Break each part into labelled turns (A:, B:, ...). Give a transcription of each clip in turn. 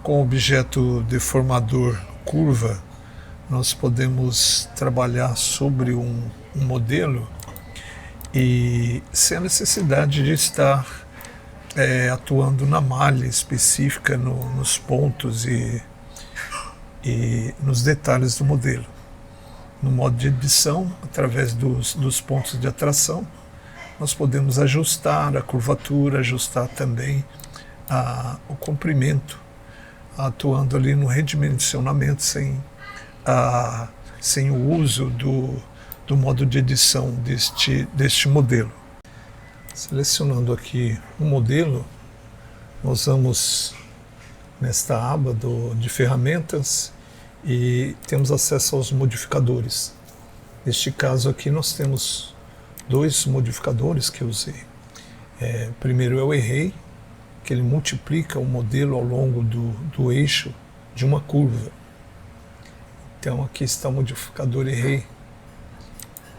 A: Com o objeto deformador curva, nós podemos trabalhar sobre um modelo e sem a necessidade de estar atuando na malha específica, nos pontos e nos detalhes do modelo. No modo de edição, através dos pontos de atração, nós podemos ajustar a curvatura, ajustar também o comprimento, atuando ali no redimensionamento sem o uso do modo de edição deste modelo. Selecionando aqui o modelo, nós vamos nesta aba de ferramentas e temos acesso aos modificadores. Neste caso aqui nós temos dois modificadores que eu usei. Primeiro é o Array, que ele multiplica o modelo ao longo do eixo de uma curva. Então aqui está o modificador Array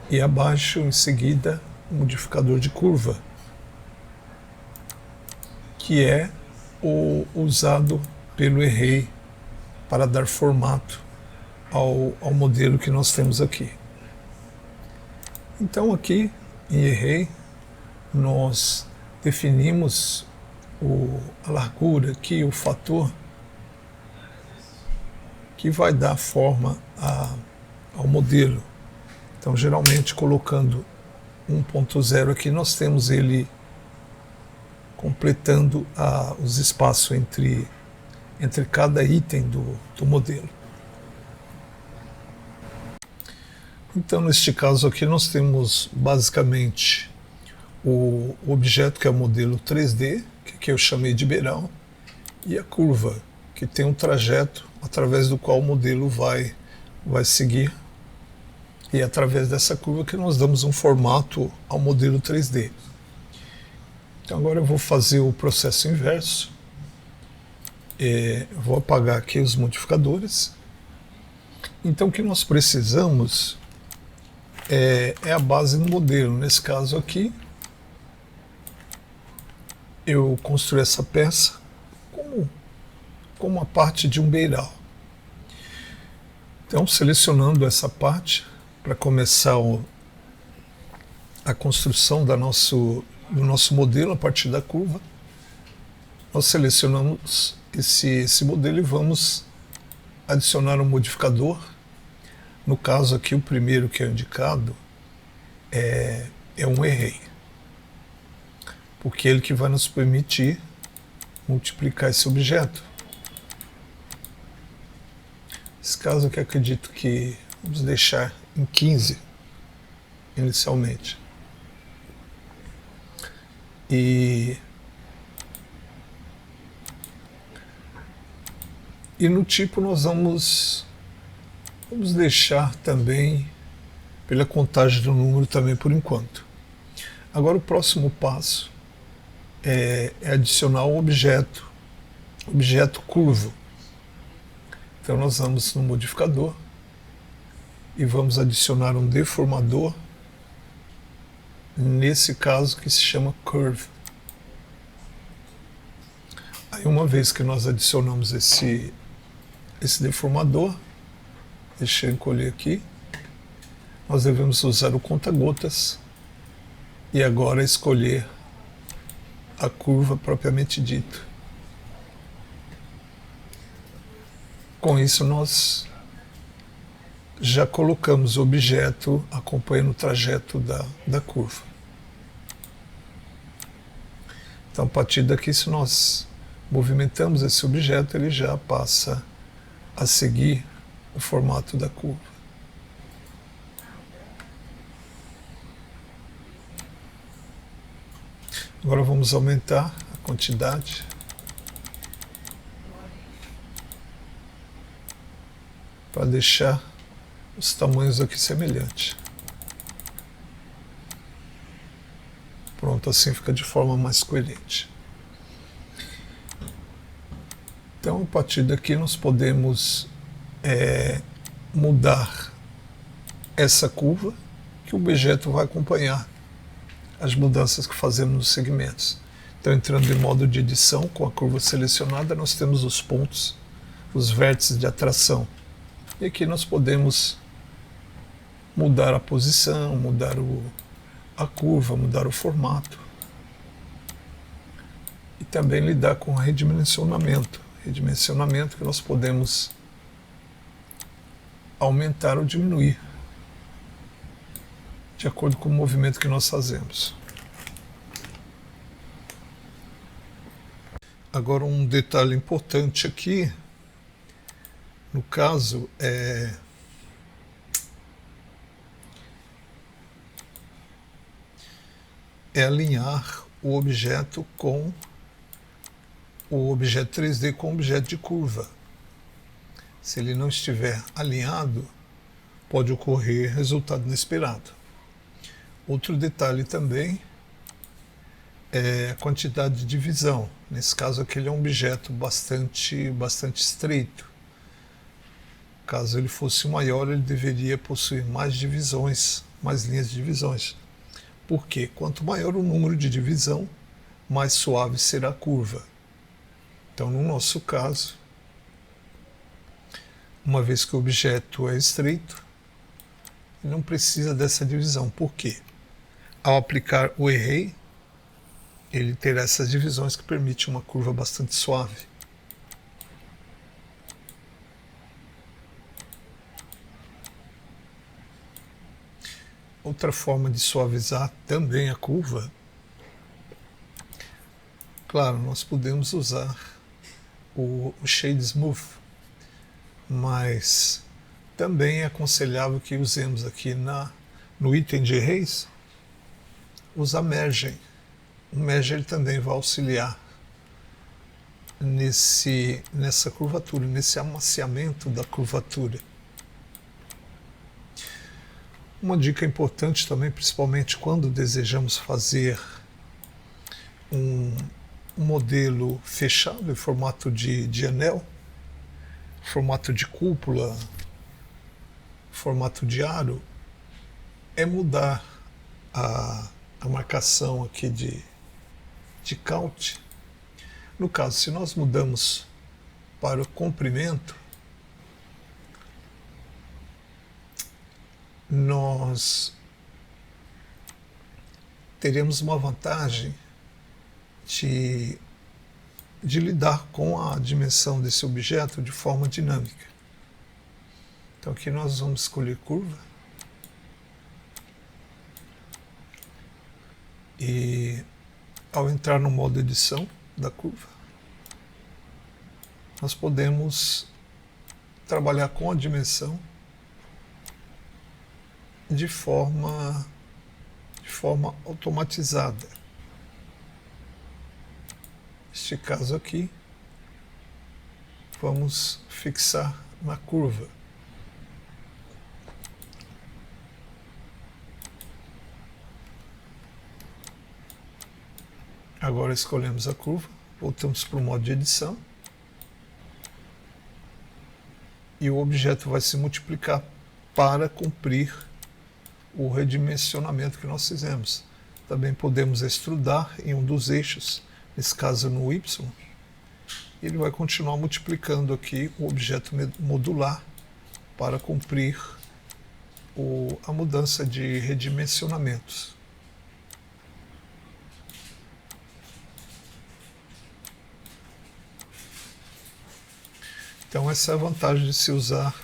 A: e abaixo em seguida o modificador de curva, que é o usado pelo Array para dar formato ao modelo que nós temos aqui. Então aqui em Array nós definimos a largura aqui, o fator que vai dar forma ao modelo. Então geralmente colocando 1.0 aqui nós temos ele completando os espaços entre cada item do modelo. Então neste caso aqui nós temos basicamente o objeto que é o modelo 3D, que eu chamei de beiral, e a curva, que tem um trajeto através do qual o modelo vai seguir, e é através dessa curva que nós damos um formato ao modelo 3D. Então agora eu vou fazer o processo inverso. Vou apagar aqui os modificadores. Então o que nós precisamos é a base do modelo. Nesse caso aqui, eu construí essa peça como uma parte de um beiral. Então, selecionando essa parte para começar a construção do nosso modelo a partir da curva, nós selecionamos esse modelo e vamos adicionar um modificador. No caso aqui, o primeiro que é indicado é um Array, porque é ele que vai nos permitir multiplicar esse objeto. Nesse caso aqui, acredito que vamos deixar em 15 inicialmente. E no tipo nós vamos deixar também pela contagem do número também por enquanto. Agora o próximo passo é adicionar o objeto curvo. Então nós vamos no modificador e vamos adicionar um deformador, nesse caso que se chama curve. Aí uma vez que nós adicionamos esse deformador, deixa eu encolher aqui, nós devemos usar o conta-gotas e agora escolher a curva propriamente dita. Com isso nós já colocamos o objeto acompanhando o trajeto da curva. Então a partir daqui, se nós movimentamos esse objeto, ele já passa a seguir o formato da curva. Agora vamos aumentar a quantidade. Para deixar os tamanhos aqui semelhantes. Pronto, assim fica de forma mais coerente. Então, a partir daqui nós podemos mudar essa curva, que o objeto vai acompanhar as mudanças que fazemos nos segmentos. Então, entrando em modo de edição, com a curva selecionada, nós temos os pontos, os vértices de atração. E aqui nós podemos mudar a posição, mudar a curva, mudar o formato. E também lidar com o redimensionamento. Redimensionamento que nós podemos aumentar ou diminuir de acordo com o movimento que nós fazemos. Agora, um detalhe importante aqui, no caso, é alinhar o objeto com o objeto 3D com o objeto de curva. Se ele não estiver alinhado, pode ocorrer resultado inesperado. Outro detalhe também é a quantidade de divisão. Nesse caso aqui ele é um objeto bastante estreito. Caso ele fosse maior, ele deveria possuir mais divisões, mais linhas de divisões. Porque quanto maior o número de divisão, mais suave será a curva. Então, no nosso caso, uma vez que o objeto é estreito, ele não precisa dessa divisão. Por quê? Ao aplicar o array, ele terá essas divisões que permitem uma curva bastante suave. Outra forma de suavizar também a curva, claro, nós podemos usar o Shade Smooth, mas também é aconselhável que usemos aqui no item de arrays, usar Merging. O Merging ele também vai auxiliar nessa curvatura, nesse amaciamento da curvatura. Uma dica importante também, principalmente quando desejamos fazer um modelo fechado em formato de anel, formato de cúpula, formato de aro, é mudar a marcação aqui de count. No caso, se nós mudamos para o comprimento, nós teremos uma vantagem de lidar com a dimensão desse objeto de forma dinâmica. Então aqui nós vamos escolher curva e ao entrar no modo edição da curva, nós podemos trabalhar com a dimensão de forma automatizada. Neste caso aqui, vamos fixar na curva. Agora escolhemos a curva, voltamos para o modo de edição e o objeto vai se multiplicar para cumprir o redimensionamento que nós fizemos. Também podemos extrudar em um dos eixos, nesse caso no Y, e ele vai continuar multiplicando aqui o objeto modular para cumprir a mudança de redimensionamentos. Então essa é a vantagem de se usar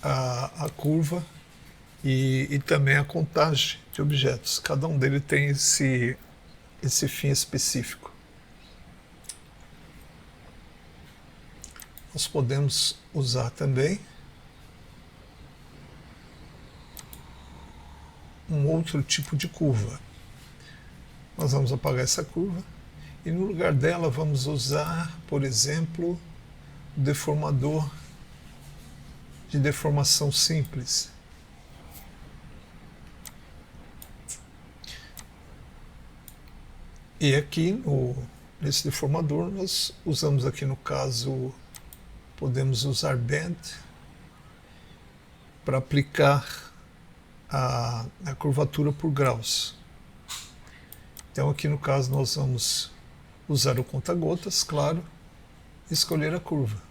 A: a curva e também a contagem de objetos. Cada um deles tem esse fim específico. Nós podemos usar também um outro tipo de curva. Nós vamos apagar essa curva e no lugar dela vamos usar, por exemplo, o deformador de deformação simples. E aqui nesse deformador nós usamos aqui no caso, podemos usar Bend para aplicar a curvatura por graus. Então aqui no caso nós vamos usar o conta-gotas, claro, e escolher a curva.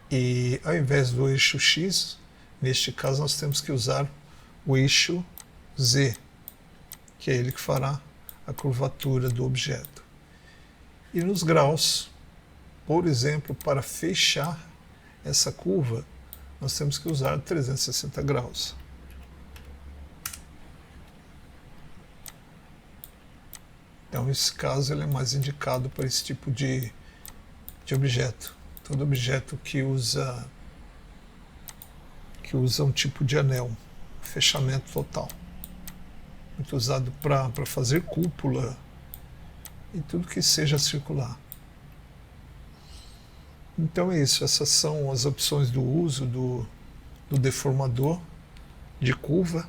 A: E ao invés do eixo X, neste caso nós temos que usar o eixo Z, que é ele que fará a curvatura do objeto. E nos graus, por exemplo, para fechar essa curva, nós temos que usar 360 graus. Então, esse caso ele é mais indicado para esse tipo de objeto. Todo objeto que usa um tipo de anel, fechamento total. Muito usado para fazer cúpula e tudo que seja circular. Então é isso, essas são as opções do uso do deformador de curva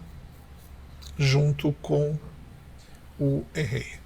A: junto com o array.